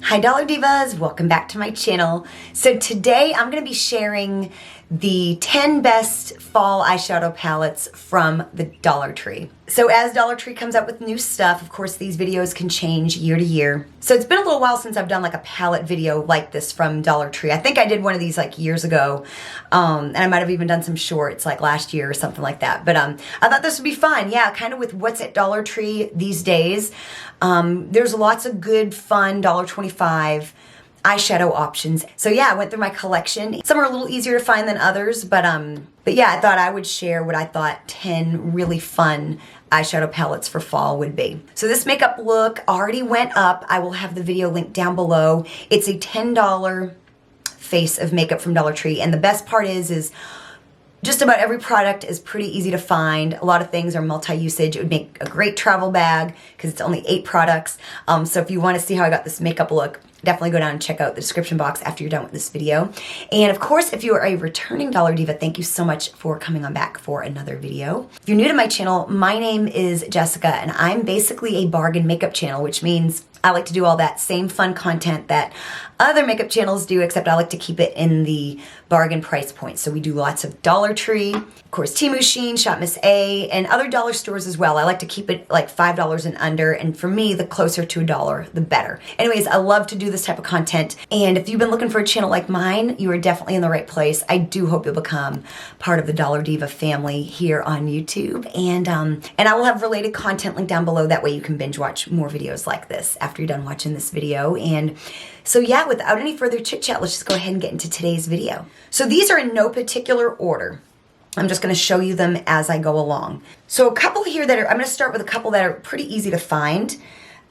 Hi Dollar Divas, welcome back to my channel. So today I'm going to be sharing the 10 best fall eyeshadow palettes from the Dollar Tree. So as Dollar Tree comes out with new stuff, of course these videos can change year to year. So it's been a little while since I've done like a palette video like this from Dollar Tree. I think I did one of these like years ago, and I might have even done some shorts like last year or something like that. But I thought this would be fun. Yeah, kind of with what's at Dollar Tree these days. There's lots of good, fun $1.25 eyeshadow options. So yeah, I went through my collection. Some are a little easier to find than others, but yeah, I thought I would share what I thought 10 really fun eyeshadow palettes for fall would be. So this makeup look already went up. I will have the video linked down below. It's a $10 face of makeup from Dollar Tree, and the best part is just about every product is pretty easy to find. A lot of things are multi-usage. It would make a great travel bag because it's only 8 products. So if you want to see how I got this makeup look, definitely go down and check out the description box after you're done with this video. And of course, if you are a returning Dollar Diva, thank you so much for coming on back for another video. If you're new to my channel, my name is Jessica, and I'm basically a bargain makeup channel, which means I like to do all that same fun content that other makeup channels do, except I like to keep it in the bargain price point. So we do lots of Dollar Tree, of course Temu, Shein, Shop Miss A, and other dollar stores as well. I like to keep it like $5 and under, and for me, the closer to $1, the better. Anyways, I love to do this type of content, and if you've been looking for a channel like mine, you are definitely in the right place. I do hope you'll become part of the Dollar Diva family here on YouTube, and I will have related content linked down below. That way you can binge watch more videos like this after you're done watching this video. And so yeah, without any further chit chat, let's just go ahead and get into today's video. So these are in no particular order. I'm just going to show you them as I go along. So a couple here that are, I'm going to start with a couple that are pretty easy to find.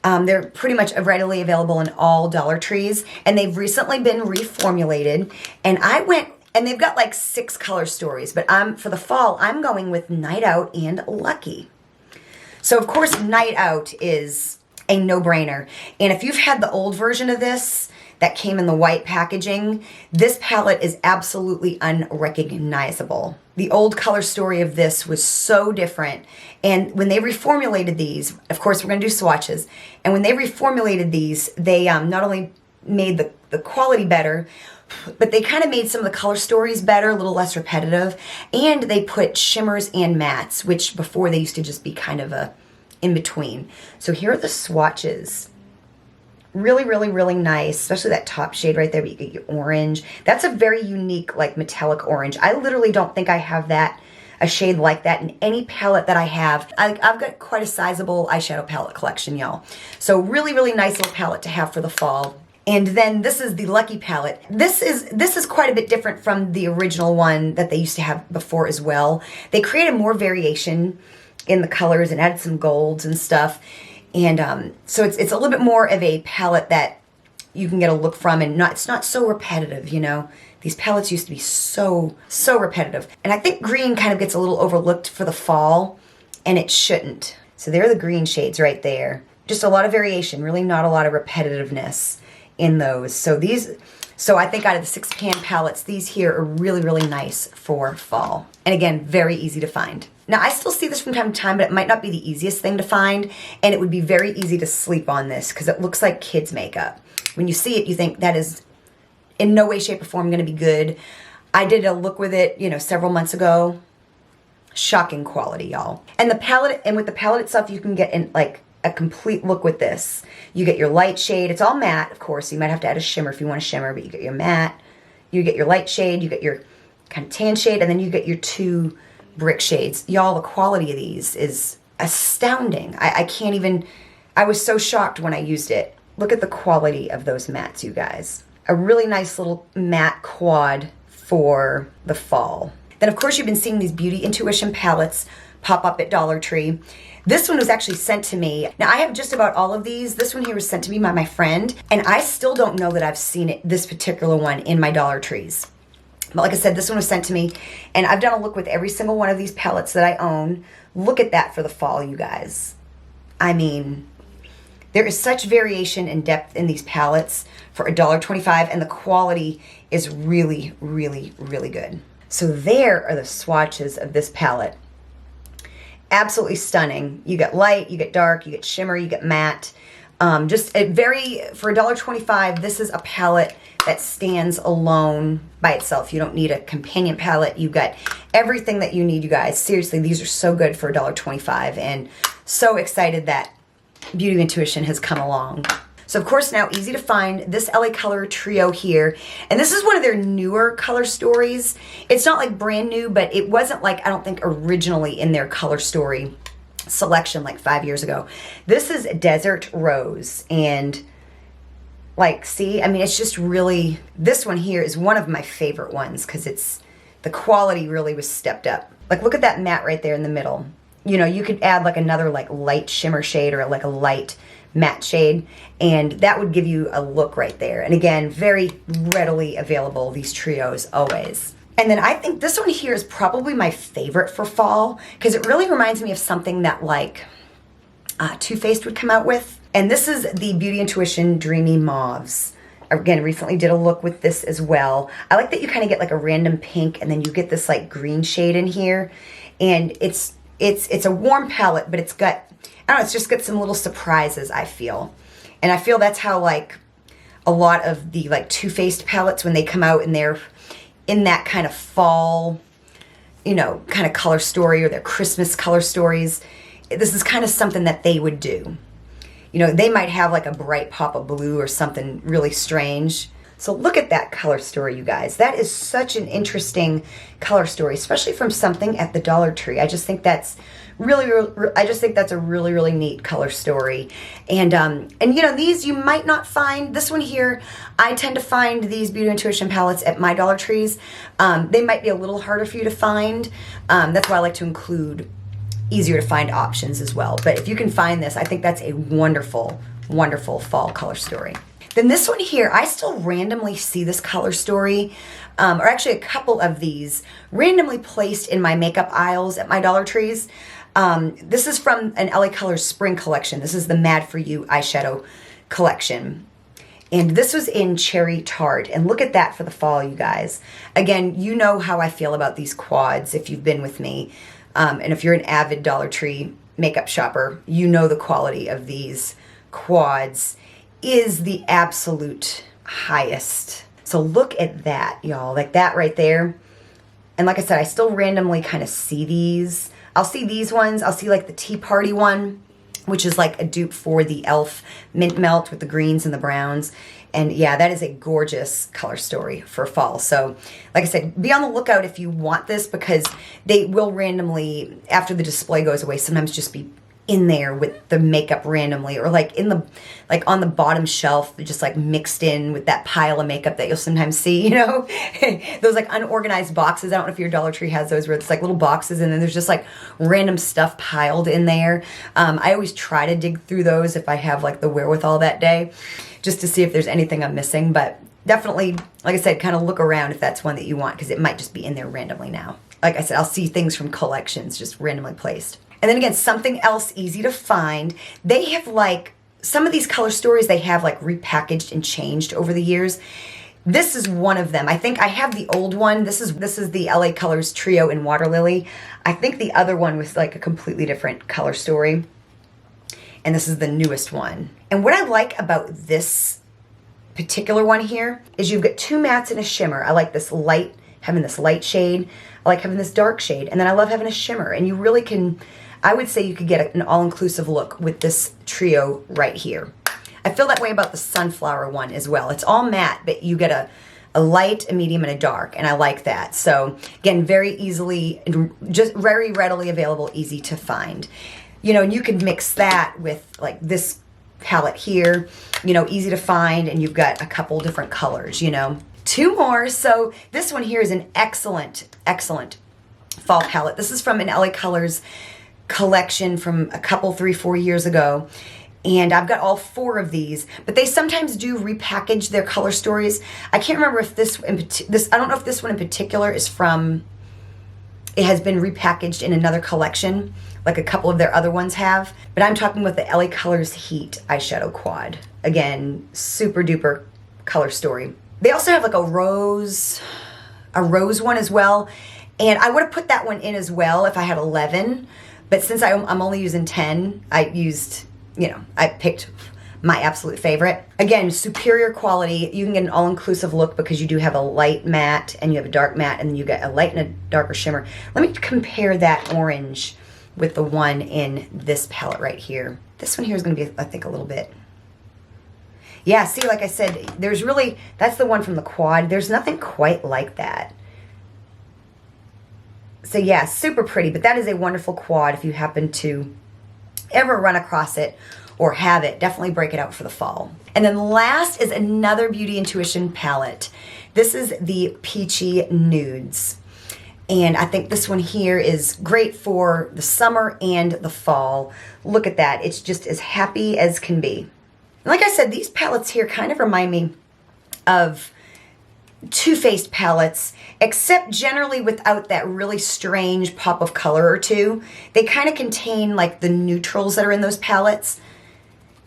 They're pretty much readily available in all Dollar Trees, and they've recently been reformulated. And I went, and they've got like 6 color stories, but for the fall, I'm going with Night Out and Lucky. So of course, Night Out is a no-brainer. And if you've had the old version of this that came in the white packaging, this palette is absolutely unrecognizable. The old color story of this was so different. And when they reformulated these, of course, we're going to do swatches. And when they reformulated these, they not only made the quality better, but they kind of made some of the color stories better, a little less repetitive. And they put shimmers and mattes, which before they used to just be kind of a in between. So here are the swatches. Really, really, really nice, especially that top shade right there, but you get your orange. That's a very unique, like, metallic orange. I literally don't think I have a shade like that in any palette that I have. I've got quite a sizable eyeshadow palette collection, y'all. So really, really nice little palette to have for the fall. And then this is the Lucky palette. This is quite a bit different from the original one that they used to have before as well. They created more variation in the colors and added some golds and stuff. And so it's a little bit more of a palette that you can get a look from, and it's not so repetitive, you know. These palettes used to be so repetitive. And I think green kind of gets a little overlooked for the fall, and it shouldn't. So there are the green shades right there. Just a lot of variation, really not a lot of repetitiveness in those. So I think out of the 6 pan palettes, these here are really, really nice for fall. And again, very easy to find. Now, I still see this from time to time, but it might not be the easiest thing to find, and it would be very easy to sleep on this because it looks like kids' makeup. When you see it, you think that is in no way, shape, or form going to be good. I did a look with it, you know, several months ago. Shocking quality, y'all. And the palette, and with the palette itself, you can get in like a complete look with this. You get your light shade. It's all matte, of course. So you might have to add a shimmer if you want a shimmer, but you get your matte, you get your light shade, you get your kind of tan shade, and then you get your 2 brick shades. Y'all, the quality of these is astounding. I can't even, I was so shocked when I used it. Look at the quality of those mattes, you guys. A really nice little matte quad for the fall. Then of course you've been seeing these Beauty Intuition palettes pop up at Dollar Tree. This one was actually sent to me. Now I have just about all of these. This one here was sent to me by my friend, and I still don't know that I've seen it, this particular one, in my Dollar Trees. But like I said, this one was sent to me, and I've done a look with every single one of these palettes that I own. Look at that for the fall, you guys. I mean, there is such variation and depth in these palettes for $1.25, and the quality is really, really, really good. So there are the swatches of this palette. Absolutely stunning. You get light, you get dark, you get shimmer, you get matte. Just a for $1.25, this is a palette that stands alone by itself. You don't need a companion palette. You've got everything that you need, you guys. Seriously, these are so good for $1.25, and so excited that Beauty Intuition has come along. So of course now, easy to find, this LA Color trio here. And this is one of their newer color stories. It's not like brand new, but it wasn't like, I don't think, originally in their color story selection like 5 years ago. This is Desert Rose, and like, see, I mean, it's just really, this one here is one of my favorite ones because the quality really was stepped up. Like, look at that matte right there in the middle. You know, you could add like another like light shimmer shade or like a light matte shade, and that would give you a look right there. And again, very readily available, these trios always. And then I think this one here is probably my favorite for fall because it really reminds me of something that like Too Faced would come out with. And this is the Beauty Intuition Dreamy Mauves. Again, recently did a look with this as well. I like that you kind of get like a random pink and then you get this like green shade in here. And it's a warm palette, but it's got, I don't know, it's just got some little surprises, I feel. And I feel that's how like a lot of the like Too Faced palettes, when they come out and they're in that kind of fall, you know, kind of color story, or their Christmas color stories, this is kind of something that they would do. You know, they might have like a bright pop of blue or something really strange. So look at that color story, you guys. That is such an interesting color story, especially from something at the Dollar Tree. I just think that's I just think that's a really, really neat color story. And you know, these you might not find. This one here, I tend to find these Beauty Intuition palettes at my Dollar Trees. They might be a little harder for you to find. That's why I like to include easier to find options as well. But if you can find this, I think that's a wonderful, wonderful fall color story. Then this one here, I still randomly see this color story, or actually a couple of these randomly placed in my makeup aisles at my Dollar Trees. This is from an LA Colors spring collection. This is the Mad For You eyeshadow collection. And this was in Cherry Tart. And look at that for the fall, you guys. Again, you know how I feel about these quads if you've been with me. And if you're an avid Dollar Tree makeup shopper, you know the quality of these quads is the absolute highest. So look at that, y'all, like that right there. And like I said, I still randomly kind of see these. I'll see these ones. I'll see like the Tea Party one, which is like a dupe for the e.l.f. Mint Melt with the greens and the browns. And yeah, that is a gorgeous color story for fall. So like I said, be on the lookout if you want this, because they will randomly, after the display goes away, sometimes just be in there with the makeup randomly, or like in the, like on the bottom shelf, just like mixed in with that pile of makeup that you'll sometimes see, you know, those like unorganized boxes. I don't know if your Dollar Tree has those, where it's like little boxes and then there's just like random stuff piled in there. I always try to dig through those if I have like the wherewithal that day, just to see if there's anything I'm missing. But definitely, like I said, kind of look around if that's one that you want, because it might just be in there randomly now. Like I said, I'll see things from collections just randomly placed. And then again, something else easy to find. They have like, some of these color stories they have like repackaged and changed over the years. This is one of them. I think I have the old one. This is the LA Colors Trio in Water Lily. I think the other one was like a completely different color story. And this is the newest one. And what I like about this particular one here is you've got two mattes and a shimmer. I like this light, having this light shade. I like having this dark shade. And then I love having a shimmer. And you really can, I would say you could get an all-inclusive look with this trio right here. I feel that way about the Sunflower one as well. It's all matte, but you get a light, a medium, and a dark, and I like that. So again, very easily, just very readily available, easy to find. You know, and you can mix that with like this palette here, you know, easy to find, and you've got a couple different colors, you know. Two more. So this one here is an excellent, excellent fall palette. This is from an LA Colors collection from a couple, 3-4 years ago. And I've got all 4 of these, but they sometimes do repackage their color stories. I can't remember if I don't know if this one in particular is from, it has been repackaged in another collection, like a couple of their other ones have. But I'm talking about the LA Colors Heat eyeshadow quad. Again, super duper color story. They also have like a rose one as well. And I would have put that one in as well if I had 11. But since I'm only using 10, I used, you know, I picked my absolute favorite. Again, superior quality. You can get an all-inclusive look because you do have a light matte and you have a dark matte and you get a light and a darker shimmer. Let me compare that orange with the one in this palette right here. This one here is going to be, I think, a little bit. Yeah, see, like I said, there's really, that's the one from the quad. There's nothing quite like that. So yeah, super pretty, but that is a wonderful quad if you happen to ever run across it or have it. Definitely break it out for the fall. And then last is another Beauty Intuition palette. This is the Peachy Nudes. And I think this one here is great for the summer and the fall. Look at that. It's just as happy as can be. And like I said, these palettes here kind of remind me of Too Faced palettes, except generally without that really strange pop of color or two. They kind of contain like the neutrals that are in those palettes.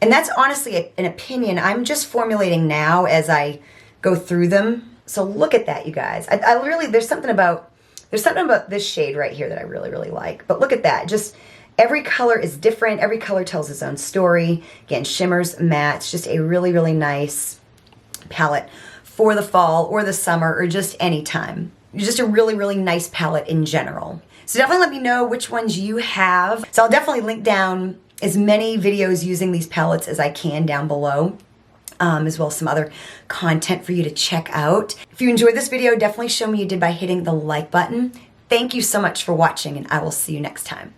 And that's honestly an opinion I'm just formulating now as I go through them. So look at that, you guys. I really, there's something about this shade right here that I really, really like. But look at that. Just every color is different. Every color tells its own story. Again, shimmers, mattes, just a really, really nice palette for the fall or the summer or just any time. Just a really, really nice palette in general. So definitely let me know which ones you have. So I'll definitely link down as many videos using these palettes as I can down below, as well as some other content for you to check out. If you enjoyed this video, definitely show me you did by hitting the like button. Thank you so much for watching, and I will see you next time.